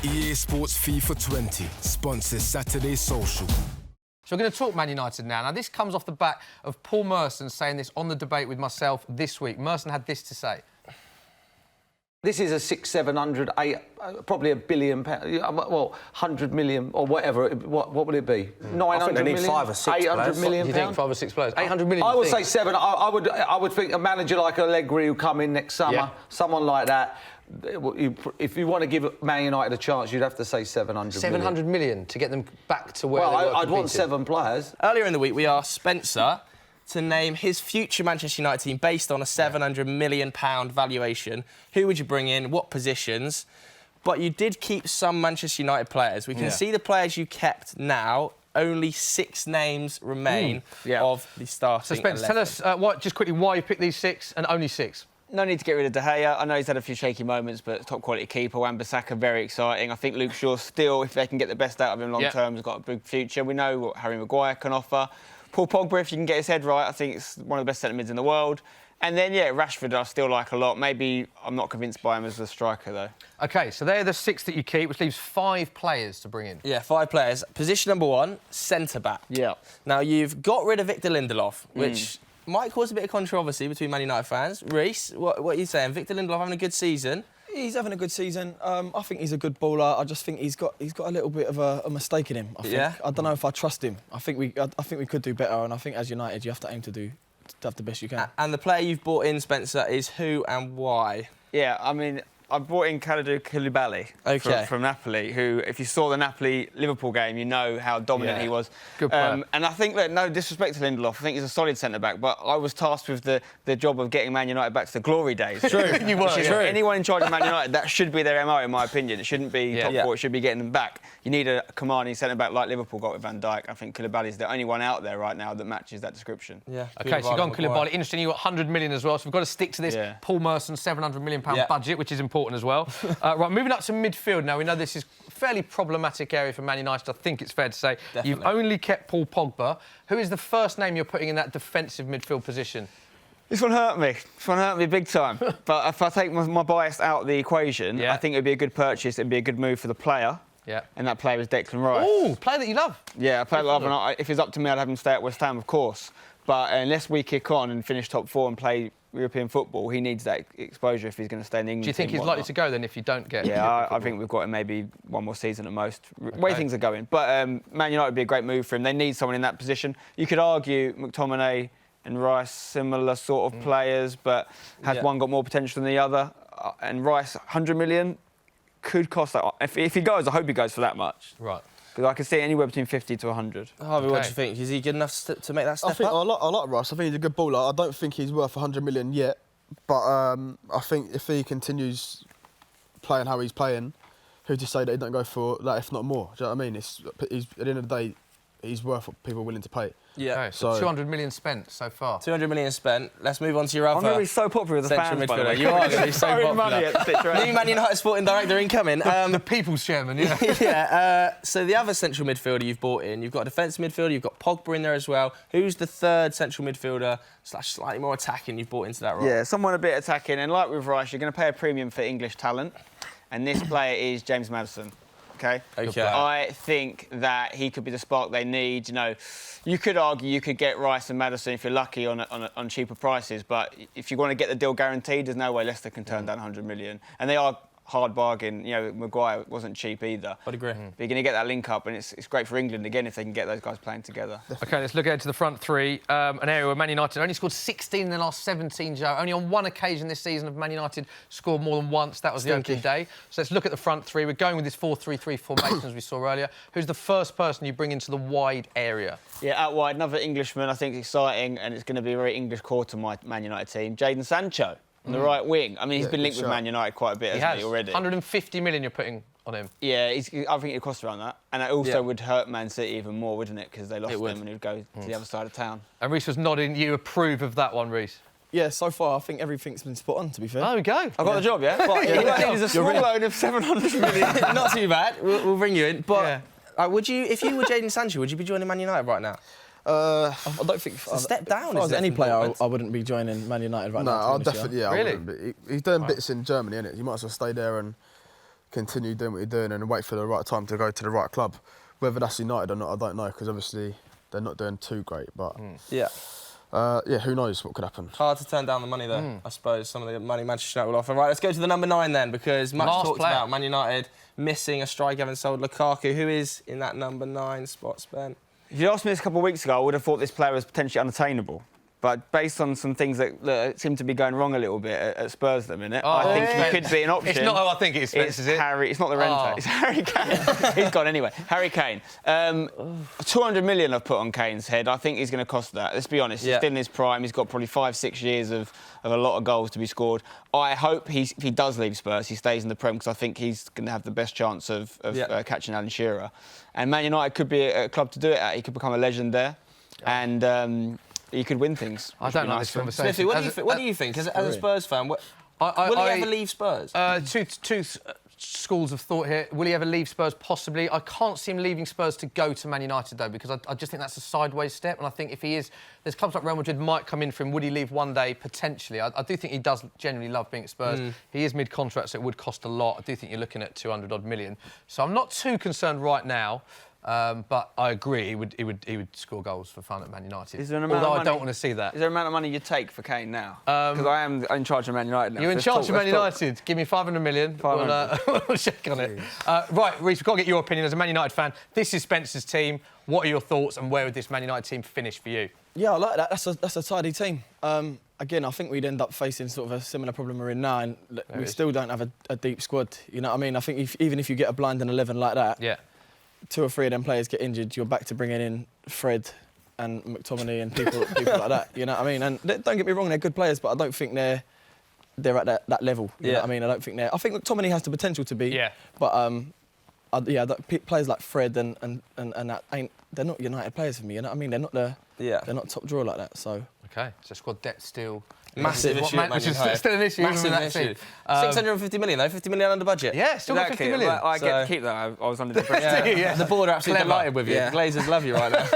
EA Sports FIFA 20 sponsors Saturday's Social. So we're going to talk Man United now. Now, this comes off the back of Paul Merson saying this on the debate with myself this week. Merson had this to say. This is a 600, 700, 8, probably £1 billion, well, 100 million or whatever. What would it be? 900 million? 5 or 6 800 players. million You think 5 or 6 players? 800 million. I would say 7. I would think a manager like Allegri who come in next summer, someone like that. If you want to give Man United a chance, you'd have to say 700 700 million to get them back to where they were I'd competing. want 7 players. Earlier in the week, we asked Spencer to name his future Manchester United team based on a £700 million valuation. Who would you bring in? What positions? But you did keep some Manchester United players. We can see the players you kept now. Only 6 names remain of the starting So, Spence, 11. tell us just quickly why you picked these 6 and only 6. No need to get rid of De Gea. I know he's had a few shaky moments, but top quality keeper. Wan-Bissaka, very exciting. I think Luke Shaw still, if they can get the best out of him long term, has got a big future. We know what Harry Maguire can offer. Paul Pogba, if you can get his head right, I think it's one of the best centre mids in the world. And then, Rashford I still like a lot. Maybe I'm not convinced by him as a striker, though. OK, so they're the 6 that you keep, which leaves 5 players to bring in. Yeah, 5 players. Position number 1, centre-back. Yeah. Now, you've got rid of Victor Lindelof, which might cause a bit of controversy between Man United fans. Reece, what are you saying? Victor Lindelof having a good season? He's having a good season. I think he's a good baller. I just think he's got a little bit of a mistake in him. I think. I don't know if I trust him. I think we could do better, and I think as United you have to aim to have the best you can. And the player you've brought in, Spencer, is who and why? Yeah, I mean, I brought in Kalidou Koulibaly from Napoli, who, if you saw the Napoli-Liverpool game, you know how dominant he was. Good player. And I think that, no disrespect to Lindelof, I think he's a solid centre-back, but I was tasked with the job of getting Man United back to the glory days. True. You were. Anyone in charge of Man United, that should be their MO, in my opinion. It shouldn't be top 4, it should be getting them back. You need a commanding centre-back like Liverpool got with Van Dijk. I think Koulibaly's the only one out there right now that matches that description. Yeah. OK, so you've gone Koulibaly. Interesting, you've got 100 million as well, so we've got to stick to this Paul Merson £700 million budget, which is important as well. Right, moving up to midfield now. We know this is a fairly problematic area for Man United, I think it's fair to say. Definitely. You've only kept Paul Pogba. Who is the first name you're putting in that defensive midfield position? This one hurt me. This one hurt me big time. But if I take my bias out of the equation, I think it would be a good purchase. It would be a good move for the player. Yeah. And that player is Declan Rice. Oh, player that you love. Yeah, a player that I love. And if it's up to me, I'd have him stay at West Ham, of course. But unless we kick on and finish top 4 and play European football, he needs that exposure if he's going to stay in England. Do you think he's likely to go then if you don't get... Yeah, I think we've got him maybe one more season at most. Way things are going. But Man United would be a great move for him. They need someone in that position. You could argue McTominay and Rice, similar sort of players, but has one got more potential than the other? And Rice, 100 million, could cost that. If he goes, I hope he goes for that much. Right. Because I can see anywhere between 50 to 100. Harvey, what do you think? Is he good enough to make that step up? I like Rice. I think he's a good baller. I don't think he's worth 100 million yet, but I think if he continues playing how he's playing, who's to say that he don't go for that, if not more? Do you know what I mean? He's, at the end of the day, he's worth what people are willing to pay. Yeah. Okay, so 200 million spent so far. 200 million spent. Let's move on to your other. I'm going to be so popular with the fans, by the way. You are going to be so popular. Money at the situation. New Man United sporting director incoming. The people's chairman, So the other central midfielder you've brought in, you've got a defensive midfielder, you've got Pogba in there as well. Who's the third central midfielder / slightly more attacking you've brought into that role? Yeah, someone a bit attacking. And like with Rice, you're going to pay a premium for English talent. And this player is James Madison. Okay. I think that he could be the spark they need. You know, you could argue you could get Rice and Madison if you're lucky on cheaper prices, but if you want to get the deal guaranteed, there's no way Leicester can turn down 100 million. And they are hard bargain. You know, Maguire wasn't cheap either. I'd agree. But you're going to get that link up, and it's great for England again if they can get those guys playing together. OK, let's look ahead to the front 3. An area where Man United only scored 16 in the last 17, Joe. Only on one occasion this season have Man United scored more than once. That was the opening day. So let's look at the front 3. We're going with this 4-3-3 formation as we saw earlier. Who's the first person you bring into the wide area? Yeah, out wide, another Englishman. I think exciting, and it's going to be a very English core to my Man United team. Jadon Sancho. On the right wing. I mean, he's been linked with Man United quite a bit, hasn't he, already? 150 million you're putting on him. Yeah, I think it costs around that. And it also would hurt Man City even more, wouldn't it? Because they lost him and he'd go to the other side of town. And Reece was nodding. You approve of that one, Reece? Yeah, so far I think everything's been spot on, to be fair. There we go. I've got the job, yeah? But all I need is a small loan of 700 million. Not too bad. We'll bring you in. But would you, if you were Jadon Sancho, would you be joining Man United right now? I don't think... It's a step down, if I was any player, I wouldn't be joining Man United right now. No, I'll definitely, really? I wouldn't be. He's doing bits in Germany, innit? You might as well stay there and continue doing what you're doing and wait for the right time to go to the right club. Whether that's United or not, I don't know, because obviously they're not doing too great. But yeah, who knows what could happen? Hard to turn down the money though. I suppose some of the money Manchester United will offer. Right, let's go to the number 9 then, because much Last talked player. about Man United missing a striker, having sold Lukaku. Who is in that number 9 spot, Ben? If you asked me this a couple of weeks ago, I would have thought this player was potentially unattainable. But based on some things that seem to be going wrong a little bit at Spurs at the minute, I think he could be an option. It's not who I think it is, Spence, is it? It's not the Renta, it's Harry Kane. He's gone anyway. Harry Kane. 200 million I've put on Kane's head. I think he's going to cost that. Let's be honest. He's still in his prime. He's got probably 5-6 years of a lot of goals to be scored. I hope if he does leave Spurs, he stays in the Prem, because I think he's going to have the best chance of catching Alan Shearer. And Man United could be a club to do it at. He could become a legend there. And... he could win things. I don't like this conversation. Smithy, what do you think? As a Spurs fan, will he ever leave Spurs? Two schools of thought here. Will he ever leave Spurs? Possibly. I can't see him leaving Spurs to go to Man United, though, because I just think that's a sideways step. And I think if he is, there's clubs like Real Madrid might come in for him. Would he leave one day? Potentially. I do think he does genuinely love being at Spurs. He is mid-contract, so it would cost a lot. I do think you're looking at 200-odd million. So I'm not too concerned right now. But I agree, he would score goals for fun at Man United. Is there an amount Although of money, I don't want to see that. Is there an amount of money you'd take for Kane now? Because I am in charge of Man United now. You're in charge of Man United. Give me 500 million. We'll check on it. Right, Reece, we've got to get your opinion as a Man United fan. This is Spencer's team. What are your thoughts, and where would this Man United team finish for you? Yeah, I like that. That's a tidy team. Again, I think we'd end up facing sort of a similar problem we're in now, and we still don't have a deep squad. You know what I mean? I think even if you get a blinding 11 like that, 2 or 3 of them players get injured, you're back to bringing in Fred and McTominay and people like that. You know what I mean? And don't get me wrong, they're good players, but I don't think they're at that level. You know what I mean? I think McTominay has the potential to be. Yeah. But players like Fred and that they're not United players for me. You know what I mean? They're not top drawer like that. So. Okay, so squad debt still. Massive issue at Man United. Still an issue. Massive issue. 650 million though, 50 million under budget. Yeah, still got 50 million. I get to keep that. I was under the impression. The board are absolutely delighted with you. The Glazers love you right now.